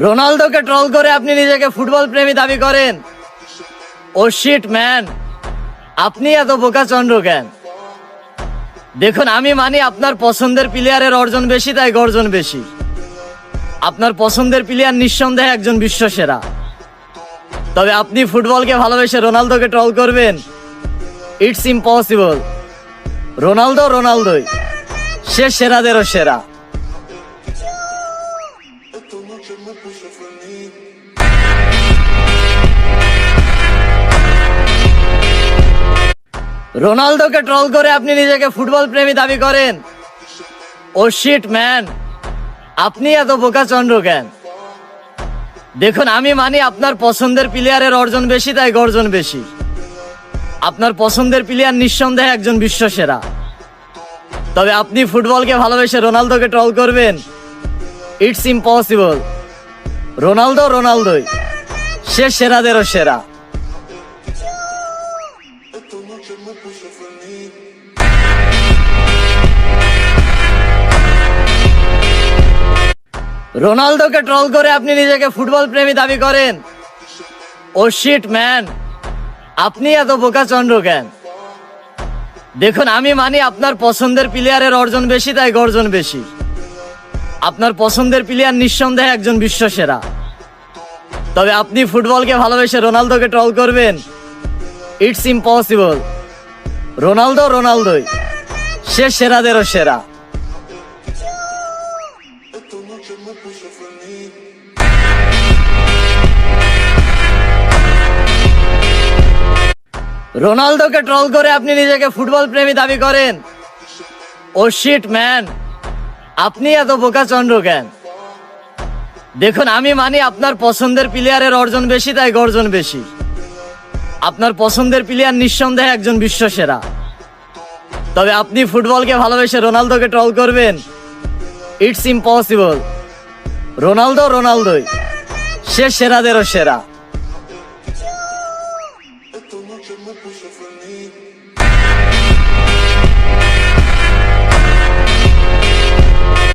রোনালদোকে troll করে আপনি নিজেকে ফুটবল প্রেমী দাবি করেন। ও শিট ম্যান, আপনি এত বোকাচন্দ্র কেন? দেখুন, আমি মানি আপনার পছন্দের প্লেয়ারের অর্জন বেশি, তাই গর্জন বেশি। আপনার পছন্দের প্লেয়ার নিঃসন্দেহে একজন বিশ্বসেরা। তবে আপনি ফুটবলকে ভালোবেসে রোনালদোকে ট্রল করবেন, ইটস ইম্পসিবল। রোনালদো রোনালদোই, সে সেরাদেরও সেরা। রোনালদোকে ট্রল করে আপনি নিজেকে ফুটবল প্রেমী দাবি করেন। ও শিট ম্যান, আপনি এত বোকাচন্দ্র কেন? দেখুন, আমি মানি আপনার পছন্দের প্লেয়ারের অর্জন বেশি, তাই গর্জন বেশি। আপনার পছন্দের প্লেয়ার নিঃসন্দেহে একজন বিশ্বসেরা। তবে আপনি ফুটবলকে ভালোবেসে রোনালদোকে ট্রল করবেন, ইটস ইম্পসিবল। রোনালদো রোনালদোই, সে সেরাদেরও সেরা। রোনালদোকে ট্রল করে আপনি নিজেকে ফুটবল প্রেমী দাবি করেন। ও শিট ম্যান, আপনি এত বোকাচন্দ্র কেন? দেখুন, আমি মানি আপনার পছন্দের প্লেয়ারের অর্জন বেশি, তাই গর্জন বেশি। আপনার পছন্দের প্লেয়ার নিঃসন্দেহে একজন বিশ্বসেরা। তবে আপনি ফুটবলকে ভালোবেসে রোনালদোকে ট্রল করবেন, ইটস ইম্পসিবল। রোনালদো রোনালদোই, সে সেরাদেরও সেরা। রোনালদোকে ট্রল করে আপনি নিজেকে ফুটবল প্রেমী দাবি করেন। ও শিট ম্যান, আপনি এত বোকাচন্দ্র কেন? দেখুন, আমি মানি আপনার পছন্দের প্লেয়ারের অর্জন বেশি, তাই গর্জন বেশি। আপনার পছন্দের প্লেয়ার নিঃসন্দেহে একজন বিশ্বসেরা। তবে আপনি ফুটবলকে ভালোবেসে রোনালদোকে ট্রল করবেন, ইটস ইম্পসিবল। রোনালদো রোনালদোই, সে সেরাদেরও সেরা।